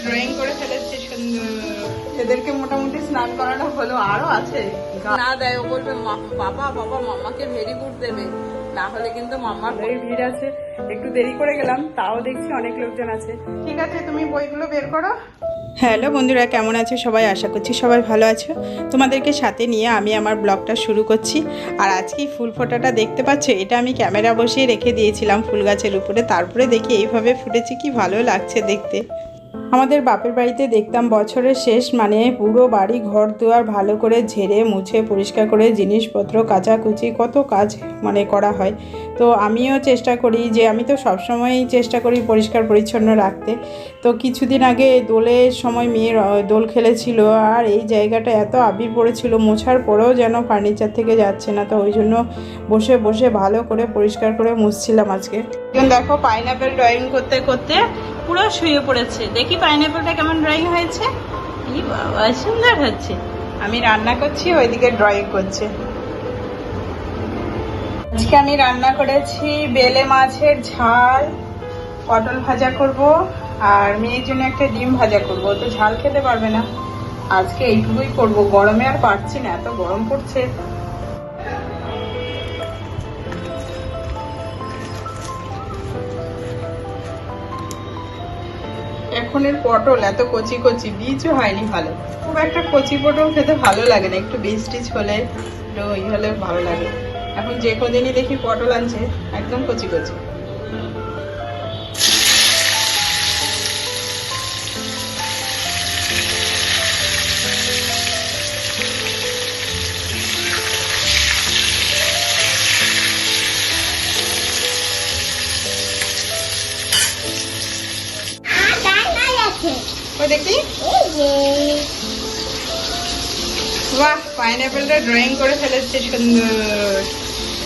Drawing করে ফেলেছে সুন্দর। এদেরকে মোটামুটি স্নান করানো হলো, আরো আছে না দেয়। ও বলবে বাবা বাবা মাম্মাকে ভেরি গুড দেবে, না হলে কিন্তু মাম্মার বই ভিড় আছে। একটু দেরি করে গেলাম, তাও দেখছি অনেক লোকজন আছে। ঠিক আছে, তুমি বইগুলো বের করো। হ্যালো বন্ধুরা, কেমন আছো সবাই? আশা করছি সবাই ভালো আছো। তোমাদেরকে সাথে নিয়ে আমি আমার ব্লগটা শুরু করছি। আর আজকে ফুল ফোটাটা দেখতে পাচ্ছ, এটা আমি ক্যামেরা বসিয়ে রেখে দিয়েছিলাম ফুল গাছের উপরে। তারপরে দেখি এইভাবে ফুটেছে, কি ভালো লাগছে দেখতে। আমাদের বাপের বাড়িতে দেখতাম বছরের শেষ মানে পুরো বাড়ি ঘর দুয়ার ভালো করে ঝেড়ে মুছে পরিষ্কার করে জিনিসপত্র কাচাকুচি কত কাজ মানে করা হয়। তো আমিও চেষ্টা করি যে, আমি তো সবসময়ই চেষ্টা করি পরিষ্কার পরিচ্ছন্ন রাখতে। তো কিছুদিন আগে দোলের সময় মেয়ের দোল খেলেছিল, আর এই জায়গাটা এত আবির পড়েছিল, মোছার পরেও যেন ফার্নিচার থেকে যাচ্ছে না। তো ওই জন্য বসে বসে ভালো করে পরিষ্কার করে মুছছিলাম আজকে। দেখো পাইনাপেল ড্রয়িং করতে করতে পুরো শুয়ে পড়েছে। দেখি পাইনাপেলটা কেমন ড্রয়িং হয়েছে। এই বাবা, সুন্দর হচ্ছে। আমি রান্না করছি, ওইদিকে ড্রয়িং করছে। আজকে আমি রান্না করেছি বেলে মাছের ঝাল, পটল ভাজা করব, আর মেয়ের জন্য একটা ডিম ভাজা করব। তো ঝাল খেতে পারবে না, আজকে এইটুকুই করব। গরমে আর পারছি না, এত গরম পড়ছে। এখনের পটল এত কচি কচি, বীজও হয়নি ভালো। খুব একটা কচি পটল খেতে ভালো লাগে না, একটু বীজ টিজ হলে ওই হলে ভালো লাগে। এখন যে কদিনই দেখি পটল আনছে একদম কচি কচি। দেখি, বাহ, পাইনাপেলটা ড্রয়িং করে ফেলেছে সুন্দর।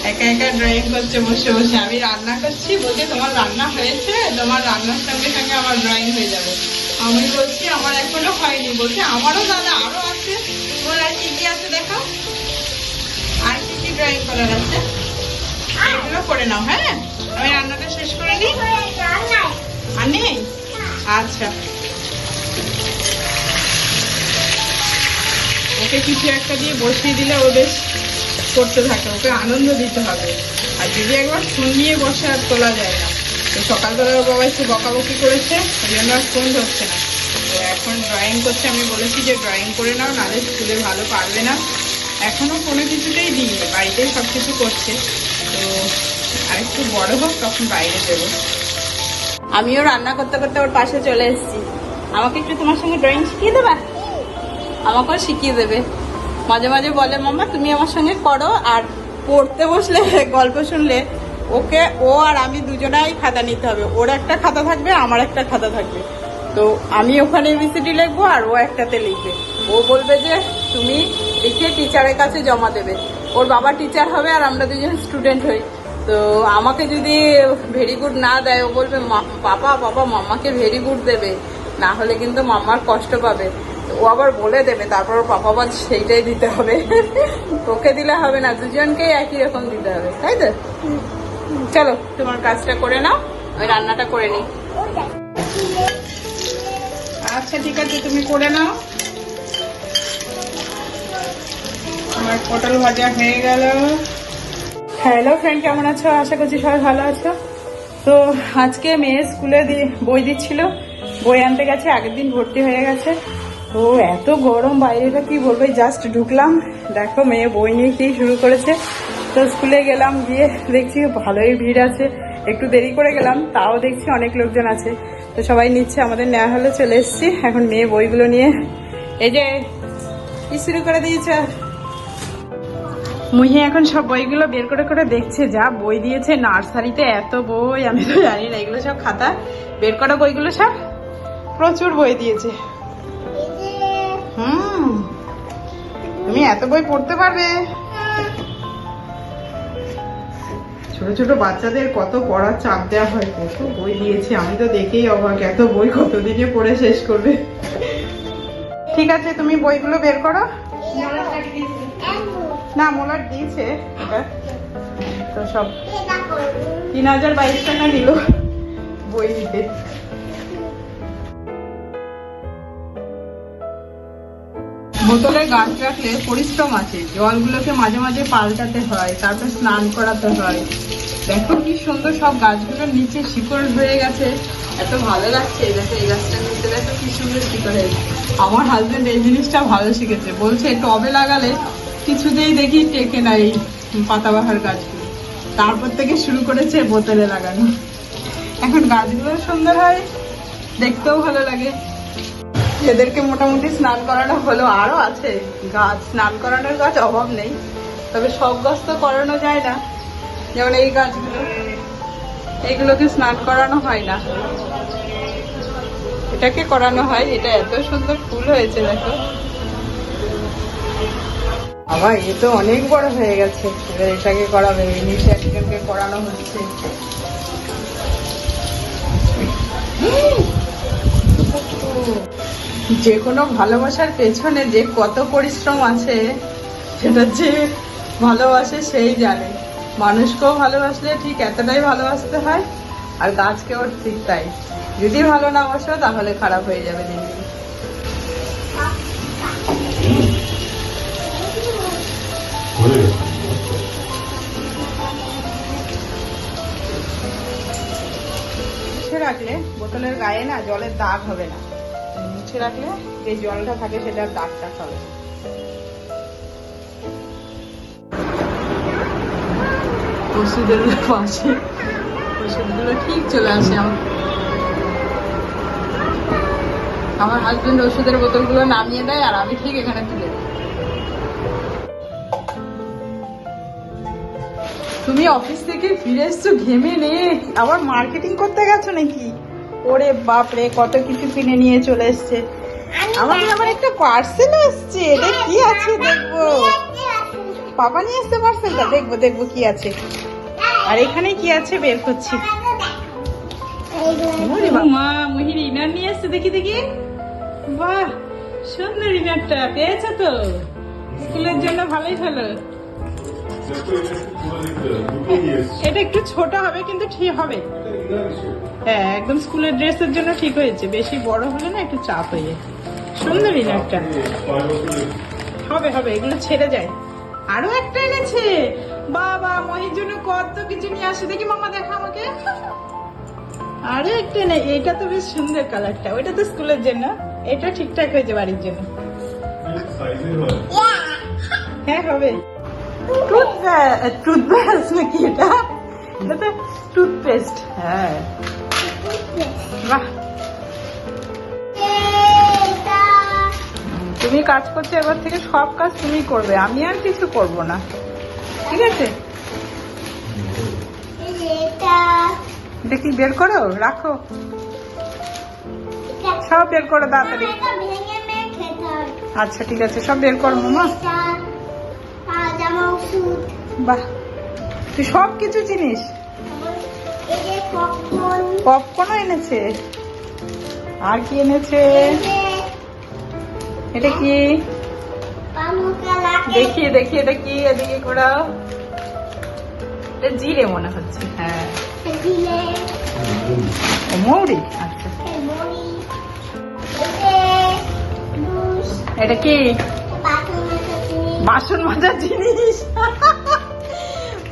একা একা ড্রয়িং করছে বসে বসে। আমি রান্না করছি, বলছি তোমার রান্না হয়েছে, তোমার রান্নার সঙ্গে সঙ্গে আমার ড্রয়িং হয়ে যাবে। আমি বলছি আমার এখনো হয়নি, বলছে আমারও দাদা আরো আছে। তোমার আর কি কি আছে দেখো, আর কি কি ড্রয়িং করার আছে, এগুলো করে নাও। হ্যাঁ, আমি রান্নাটা শেষ করে নিই। আর নেই? আচ্ছা, ওকে কিছু একটা দিয়ে বসিয়ে দিলে ও বেশ করতে থাকে, ওকে আনন্দ দিতে হবে। আর যদি একবার ফোন নিয়ে বসে আর তোলা যায় না। তো সকালবেলা ওর বাবা একটু বকাবকি করেছে, ওই জন্য আর ফোন ধরছে না। তো এখন ড্রয়িং করছে। আমি বলেছি যে ড্রয়িং করে নাও, নাহলে স্কুলে ভালো পারবে না। এখনও কোনো কিছুতেই দিইনি, বাড়িতেই সব কিছু করছে। তো আরেকটু বড় হোক, তখন বাইরে দেবো। আমিও রান্না করতে করতে ওর পাশে চলে এসেছি। আমাকে একটু তোমার সঙ্গে ড্রয়িং শিখিয়ে দেবা? আমাকেও শিখিয়ে দেবে। মাঝে মাঝে বলে মাম্মা তুমি আমার সঙ্গে করো, আর পড়তে বসলে গল্প শুনলে ওকে, ও আর আমি দুজনাই খাতা নিতে হবে। ওর একটা খাতা থাকবে, আমার একটা খাতা থাকবে। তো আমি ওখানে এবিসিডি লিখবো, আর ও একটাতে লিখবে। ও বলবে যে তুমি লিখে টিচারের কাছে জমা দেবে। ওর বাবা টিচার হবে, আর আমরা দুজন স্টুডেন্ট হই। তো আমাকে যদি ভেরি গুড না দেয়, ও বলবে বাবা বাবা মাম্মাকে ভেরি গুড দেবে, না হলে কিন্তু মাম্মার কষ্ট পাবে। ও আবার বলে দেবে, তারপর পাপা বল সেইটাই দিতে হবে। ওকে দিলে হবে না, দুজনকেই একই রকম দিতে হবে, তাই তো? চলো তোমার কাজটা করে নাও, ওই রান্নাটা করে নিই। আচ্ছা ঠিক আছে, তুমি করে নাও। আমার পটল ভাজা হয়ে গেল। হ্যালো ফ্রেন্ড, কেমন আছো? আশা করছি সবাই ভালো আছো। তো আজকে মেয়ে স্কুলে বই দিচ্ছিল, বই আনতে গেছে, আগের দিন ভর্তি হয়ে গেছে। তো এত গরম বাইরেটা কি বলবো, জাস্ট ঢুকলাম, দেখো মেয়ে বই নিয়ে কি শুরু করেছে। তো স্কুলে গেলাম, গিয়ে দেখছি ভালোই ভিড় আছে। একটু দেরি করে গেলাম, তাও দেখছি অনেক লোকজন আছে। তো সবাই নিচ্ছে, আমাদের নেওয়া হলে চলে এসেছি। এখন মেয়ে বইগুলো নিয়ে এই যে কি শুরু করে দিয়েছে। মুহি এখন সব বইগুলো বের করে করে দেখছে। যা বই দিয়েছে নার্সারিতে, এত বই, আমি তো জানি না। এগুলো সব খাতা বের করা বইগুলো, সব প্রচুর বই দিয়েছে। তুমি এত বই পড়তে পারবে? ছোট ছোট বাচ্চাদের কত পড়ার চাপ দেওয়া হয়, কত বই দিয়েছে। আমি তো দেখেই অবাক, এত বই কতদিনে পড়ে শেষ করবে। ঠিক আছে, তুমি বইগুলো বের করো। না, মোলার দিয়েছে। তো সব 3022 টাকা নিল বই। বোতলে গাছ রাখলে পরিশ্রম আছে, জলগুলোকে মাঝে মাঝে পাল্টাতে হয়, তারপর স্নান করাতে হয়। দেখো কি সুন্দর সব গাছগুলোর নিচে শিকড় হয়ে গেছে, এত ভালো লাগছে। দেখো এই গাছটার নিচে দেখো কি সুন্দর শিকড় হয়েছে। আমার হাজবেন্ড এই জিনিসটা ভালো শিখেছে, বলছে টবে লাগালে কিছুতেই দেখি টেকে না এই পাতাবাহার গাছগুলো, তারপর থেকে শুরু করেছে বোতলে লাগানো। এখন গাছগুলো সুন্দর হয়, দেখতেও ভালো লাগে। এদেরকে মোটামুটি স্নান করানো হলো, আরো আছে গাছ, স্নান করানোর গাছ অভাব নেই, তবে সব গাছ তো করানো যায় না। যেমন এই গাছগুলো, এইগুলোকে স্নান করানো হয় না, এটাকে করানো হয়। এটা এত সুন্দর ফুল হয়েছে দেখো। আবার এ তো অনেক বড় হয়ে গেছে, এবার এটাকে করাবে, নিচে একজনকে করানো হচ্ছে। যে কোনো ভালোবাসার পেছনে যে কত পরিশ্রম আছে সেটা যে ভালোবাসে সেই জানে। মানুষকেও ভালোবাসলে ঠিক এতটাই ভালোবাসতে হয়, আর গাছকেও ঠিক তাই। যদি ভালো না বাসো তাহলে খারাপ হয়ে যাবে দিন দিন। মুছে রাখলে বোতলের গায়ে না জলের দাগ হবে না, মুছে রাখলে যে জলটা থাকে সেটার দাগটা হবে। ওষুধের পাশে ওষুধগুলো ঠিক চলে আসে। আমার হাজবেন্ড ওষুধের বোতলগুলো নামিয়ে দেয় আর আমি ঠিক এখানে তুলে দিই। তুমি অফিস থেকে ফিরে এসছো ঘেমে নে, আবার মার্কেটিং করতে গেছো নাকি? ওরে বাপরে, কত কিছু কিনে নিয়ে চলে এসছে। আমাকে আবার একটা পার্সেল এসছে, এটা কি আছে দেখবো। পাপা নিয়ে এসছে পার্সেলটা, দেখবো দেখবো কি আছে। আর এখানে কি আছে বের করছি। মা মহির ইনার নিয়ে এসছে, দেখি দেখি। বাহ, সুন্দর ইনারটা পেয়েছো তো, স্কুলের জন্য ভালোই হলো। এটা একটু ছোট হবে কিন্তু ঠিক হবে। হ্যাঁ, একদম স্কুলের ড্রেসের জন্য ঠিক হয়েছে, বেশি বড় হলে না একটু চাপ হয়ে যায়। সুন্দর ইনারটা হবে হবে, এগুলো ছেড়ে যায়। আরো একটা এনেছে, বাবা মহির জন্য কত কিছু নিয়ে আসে। দেখি মামা দেখা আমাকে। আরো একটা নেই, এটা তো বেশ সুন্দর কালারটা, ওইটা তো স্কুলের জন্য, এটা ঠিকঠাক হয়েছে বাড়ির জন্য। হ্যাঁ হবে। টুথপেস্ট নাকি এটা? এটা তো টুথপেস্ট। হ্যাঁ বাহ, তুমি কাজ করছো, এবার থেকে সব কাজ তুমি করবে, আমি আর কিছু করব না, ঠিক আছে? এটা কি বের করো, রাখো, সব বের করো তাড়াতাড়ি। আচ্ছা ঠিক আছে, সব বের করো মামা। বাহ, তুই সব কিছু চিনিস। পপকর্ন এনেছে, আর কি এনেছে? এটা কি দেখি দেখি, এটা কি? এদিকে ঘোরাও। এটা জিরে মনে হচ্ছে। হ্যাঁ, মৌরি। আচ্ছা, এটা কি? বাসন মাজার জিনিস।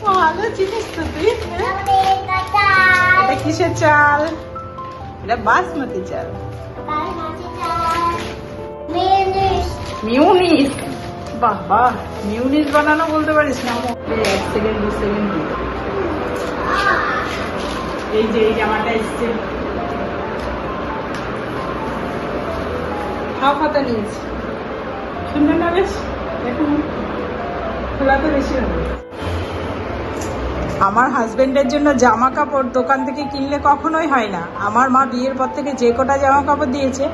ভালো জিনিস তো তুই। এটা কিসের চাল? এটা বাসমতি চাল। মিউনিস। বাহ বাহ, মিউনিস বানানো বলতে পারিস না? এক সেকেন্ড, 2 সেকেন্ড। এই যে এই জামাটা এসছে, হাফ হাতা নিয়েছি। সুন্দর না বেশ? দেখুন, খোলা তো বেশি হবে। আমার হাজবেন্ডের জন্য জামা কাপড় দোকান থেকে কিনলে কখনোই হয় না। আমার মা বিয়ের পর থেকে যে কটা জামা কাপড় দিয়েছে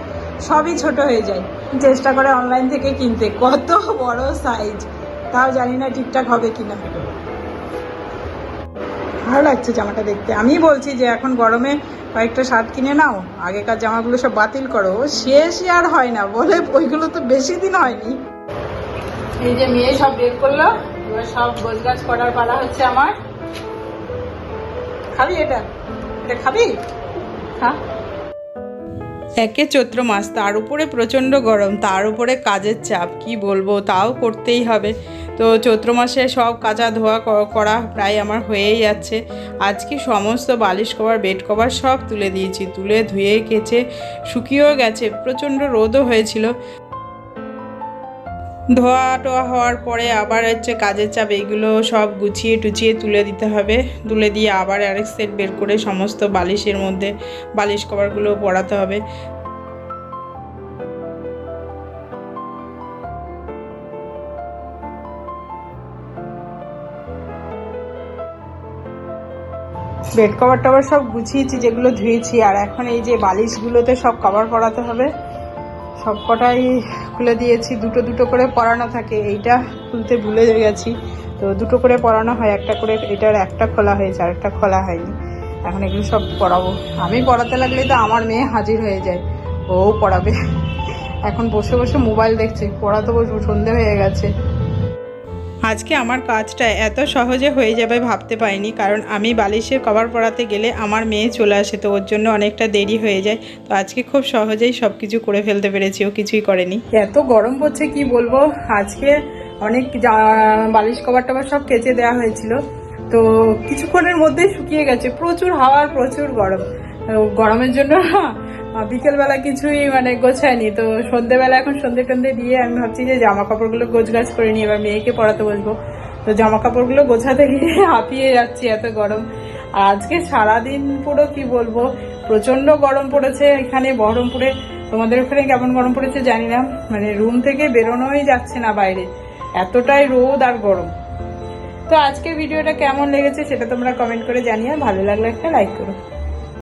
সবই ছোট হয়ে যায়, চেষ্টা করে অনলাইন থেকে কিনতে। কত বড় সাইজ, তাও জানি না ঠিকঠাক হবে কিনা। ভালো লাগছে জামাটা দেখতে। আমি বলছি যে এখন গরমে কয়েকটা শার্ট কিনে নাও, আগেকার জামাগুলো সব বাতিল করো, শেষই আর হয় না বলে, ওইগুলো তো বেশি দিন হয়নি। এই যে মেয়ে সব বের করলো, এবার সব গোছগাছ করার পালা হচ্ছে আমার। খাবি এটা? এটা খাবি? খা। একে চৈত্র মাস, তার উপরে প্রচণ্ড গরম, তার উপরে কাজের চাপ, কি বলবো, তাও করতেই হবে। তো চৈত্র মাসে সব কাচা ধোয়া করা প্রায় আমার হয়েই যাচ্ছে। আজকে সমস্ত বালিশ কভার, বেড কভার সব তুলে দিয়েছি, তুলে ধুয়ে কেচে শুকিয়েও গেছে, প্রচণ্ড রোদও হয়েছিল। ধোয়া টোয়া হওয়ার পরে আবার হচ্ছে কাজের চাপ, এইগুলো সব গুছিয়ে টুচিয়ে তুলে দিতে হবে। তুলে দিয়ে আবার আরেক সেট বের করে সমস্ত বালিশের মধ্যে বালিশ কভারগুলো পরাতে হবে। বেড কভার টভার সব গুছিয়েছি, যেগুলো ধুয়েছি। আর এখন এই যে বালিশগুলোতে সব কভার পরাতে হবে, সব কটাই খুলে দিয়েছি। দুটো দুটো করে পরানো থাকে, এইটা খুলতে ভুলে গেছি, তো দুটো করে পরানো হয়, একটা করে। এটার একটা খোলা হয়েছে, আর একটা খোলা হয়নি। এখন এগুলো সব পরাবো। আমি পড়াতে লাগলে তো আমার মেয়ে হাজির হয়ে যায়, ও পড়াবে। এখন বসে বসে মোবাইল দেখছে, পড়াতে বসবো, সন্ধে হয়ে গেছে। আজকে আমার কাজটা এত সহজে হয়ে যাবে ভাবতে পারিনি, কারণ আমি বালিশের কভার পরাতে গেলে আমার মেয়ে চলে আসে, তো ওর জন্য অনেকটা দেরি হয়ে যায়। তো আজকে খুব সহজেই সব কিছু করে ফেলতে পেরেছি, ও কিছুই করেনি। এত গরম পড়ছে কি বলবো। আজকে অনেক বালিশ কভার টভার সব কেচে দেওয়া হয়েছিল, তো কিছুক্ষণের মধ্যেই শুকিয়ে গেছে। প্রচুর হাওয়ার, প্রচুর গরম। গরমের জন্য বিকেলবেলা কিছুই গোছায়নি। তো সন্ধ্যেবেলা এখন সন্ধ্যে টন্ধে দিয়ে আমি ভাবছি যে জামা কাপড়গুলো গোছগাছ করে নিই, এবার মেয়েকে পড়াতে বসবো। তো জামা কাপড়গুলো গোছাতে গিয়ে হাঁপিয়ে যাচ্ছি, এত গরম। আর আজকে সারাদিন পুরো কি বলবো, প্রচন্ড গরম পড়েছে এখানে বহরমপুরে। তোমাদের ওখানে কেমন গরম পড়েছে জানি না, রুম থেকে বেরোনোই যাচ্ছে না বাইরে, এতটাই রোদ আর গরম। তো আজকের ভিডিওটা কেমন লেগেছে সেটা তোমরা কমেন্ট করে জানিও, ভালো লাগলে একটা লাইক করো।